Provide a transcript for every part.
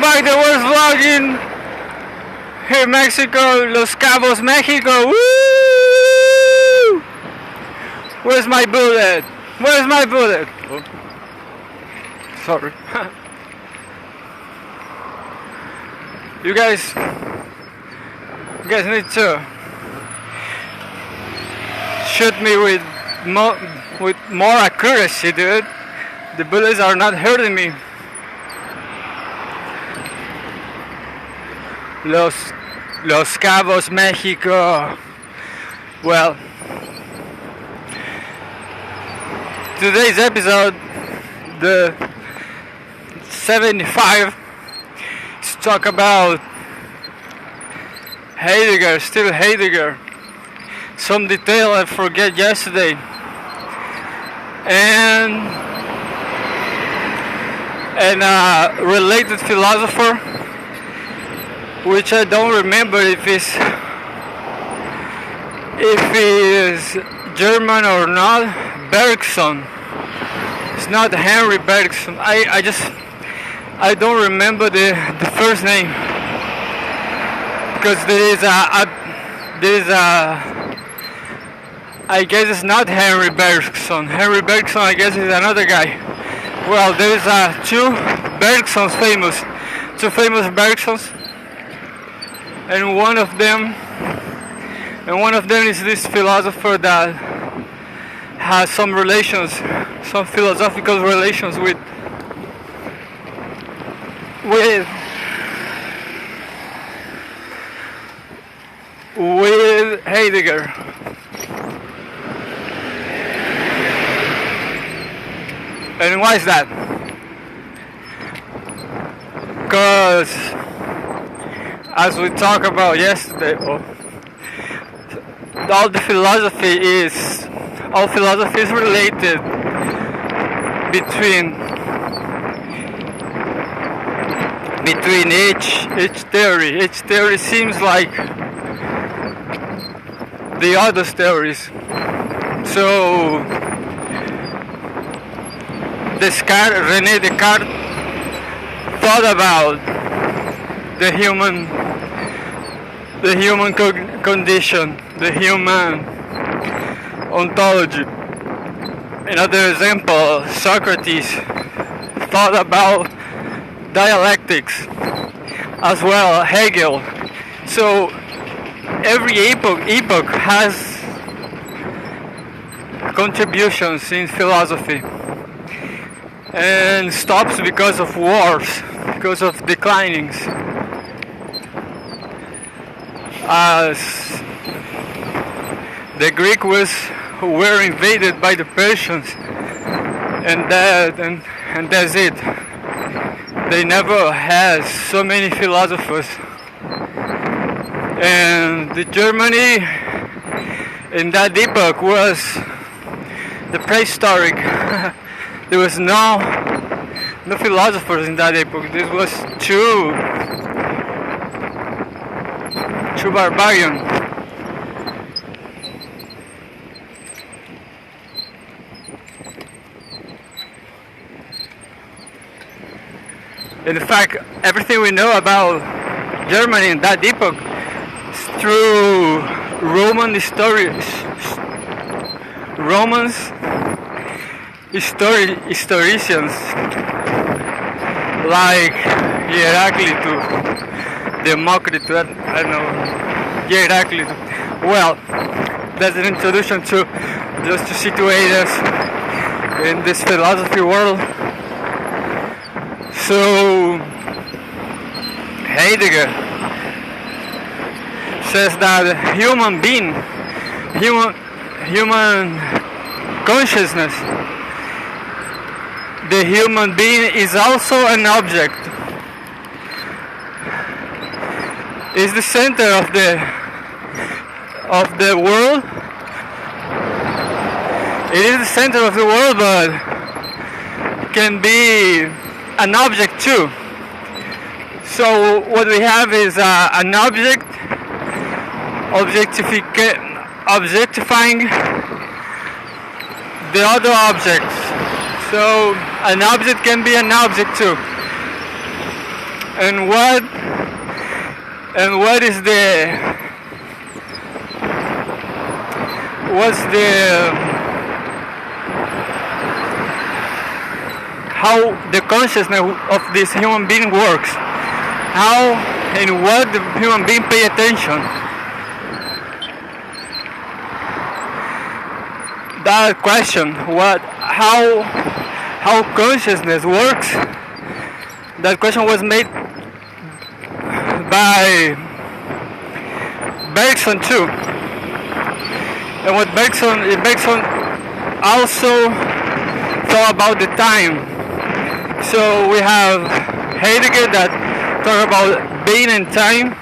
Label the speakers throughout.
Speaker 1: VlogOnBike, the worst vlog in here in Mexico, Los Cabos, Mexico. Woo! Where's my bullet? Where's my bullet? Oh. Sorry. You guys need to shoot me with more accuracy, dude. The bullets are not hurting me. Los Cabos, Mexico. Well, today's episode, the 75, is talk about Heidegger, still Heidegger. Some detail I forget yesterday, and a related philosopher, which I don't remember if he is German or not. Bergson. It's not Henry Bergson. I don't remember the first name, because there is I guess it's not Henry Bergson. Henry Bergson, I guess, is another guy. Well, there is two famous Bergsons. And one of them is this philosopher that has some philosophical relations with Heidegger. And why is that? Because, as we talked about yesterday, all philosophy is related between each theory. Each theory seems like the other theories. So René Descartes thought about the human condition, the human ontology. Another example, Socrates thought about dialectics, as well Hegel. So every epoch has contributions in philosophy, and stops because of wars, because of declinings. As the Greeks were invaded by the Persians, and that's it. They never had so many philosophers. And the Germany in that epoch was the prehistoric. There was no philosophers in that epoch. This was too barbarian. In fact, everything we know about Germany in that epoch is through Roman historians like Heraclitus, Democritus, I don't know, Heraclitus. Well, that's an introduction to just to situate us in this philosophy world. So Heidegger says that human consciousness, the human being is also an object. Is the center of the world. It is the center of the world, but can be an object too. So what we have is an object objectifying the other objects. So an object can be an object too. And what is how the consciousness of this human being works, how and what the human being pay attention. That question, how consciousness works, that question was made by Bergson too. And what Bergson also thought about the time. So we have Heidegger that talk about being and time,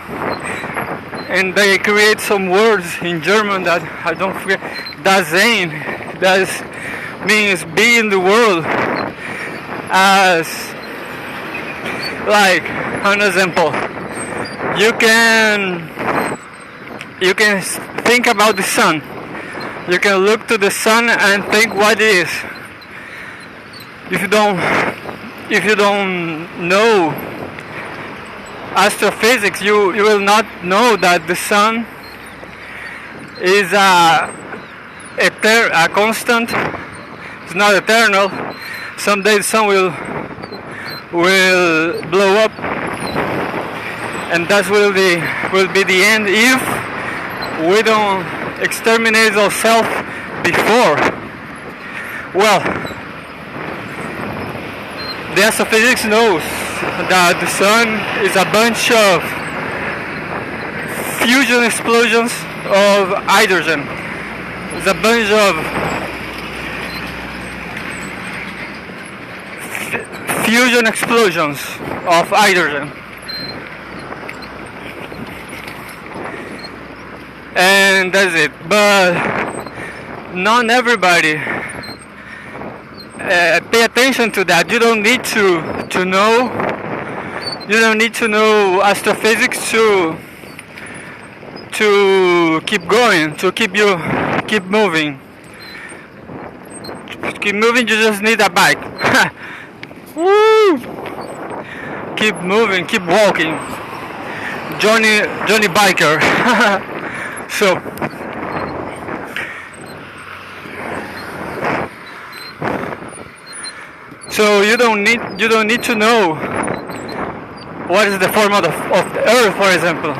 Speaker 1: and they create some words in German that I don't forget. Dasein, that means be in the world. As like an example, you can think about the sun. You can look to the sun and think what it is. If you don't know astrophysics, you will not know that the sun is a constant. It's not eternal. Someday the sun will blow up, and that will be the end if we don't exterminate ourselves before. Well, the astrophysics knows that the sun is a bunch of fusion explosions of hydrogen. It's a bunch of fusion explosions of hydrogen. And that's it. But not everybody pay attention to that. You don't need to know. You don't need to know astrophysics to keep going, to keep moving. To keep moving, you just need a bike. Woo! Keep moving, keep walking. Johnny Biker. So you don't need to know what is the form of the Earth, for example.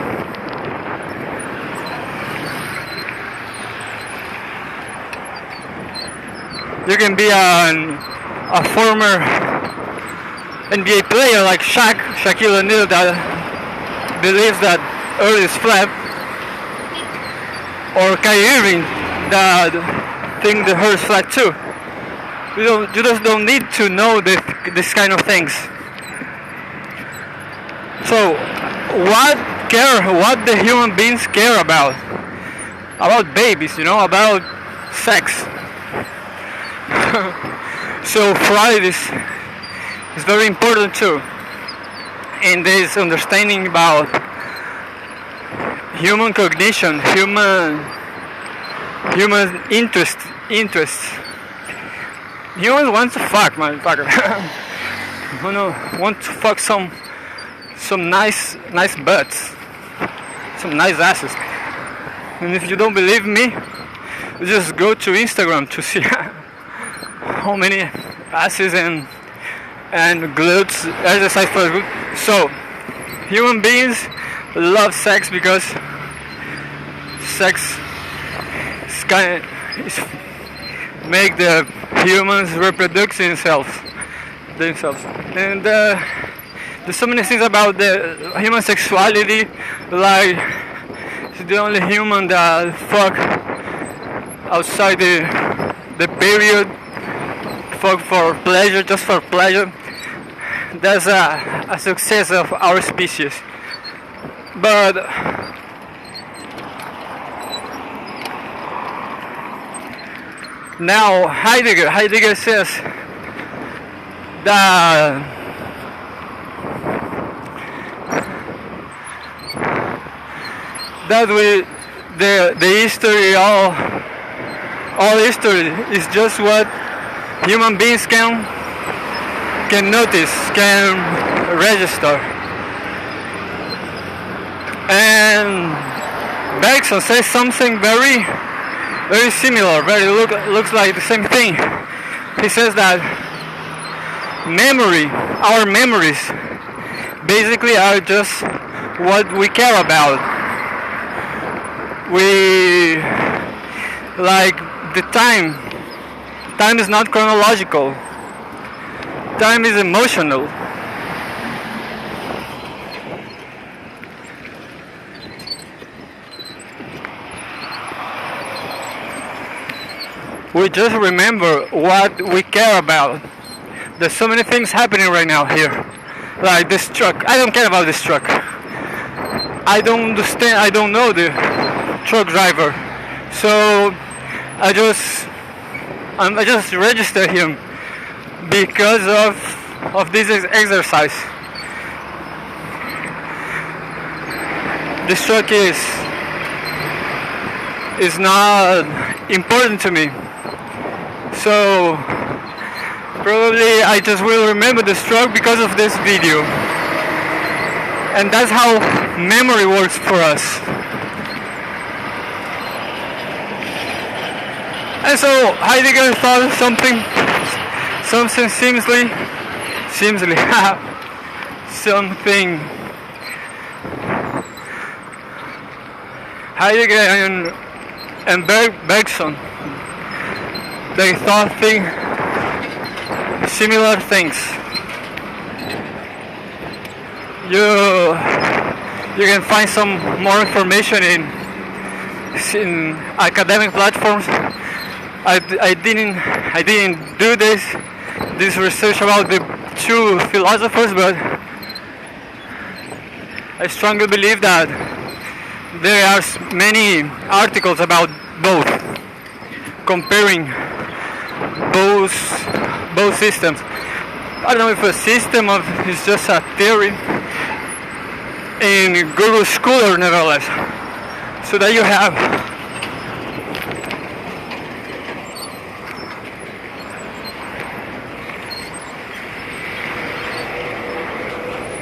Speaker 1: You can be a former NBA player like Shaquille O'Neal that believes that Earth is flat, or Kyrie Irving that think the Earth is flat too. You just don't need to know this kind of things. So, what the human beings care about? About babies, about sex. So Freud is very important too in this understanding about human cognition, human interests. Humans want to fuck, motherfucker. Want to fuck some nice butts, some nice asses. And if you don't believe me, you just go to Instagram to see how many asses and glutes exercise for good. So human beings love sex because sex is make the humans reproduce themselves. And there's so many things about the human sexuality, like it's the only human that fuck outside the period, fuck for pleasure, just for pleasure. That's a success of our species. But now Heidegger says that the history, all history is just what human beings can notice, can register. And Bergson says something very similar, looks like the same thing. He says that our memories, basically are just what we care about. We like the time. Time is not chronological. Time is emotional. We just remember what we care about. There's so many things happening right now here. Like this truck. I don't care about this truck. I don't understand. I don't know the truck driver. So I just register him because of this exercise. This truck is not important to me. So probably I just will remember this truck because of this video. And that's how memory works for us. And so Heidegger thought something something Heidegger and Bergson, they thought similar things. You can find some more information in academic platforms. I didn't do this research about the two philosophers, but I strongly believe that there are many articles about both, comparing both systems. I don't know if a system is just a theory in Google Scholar, nevertheless. So that you have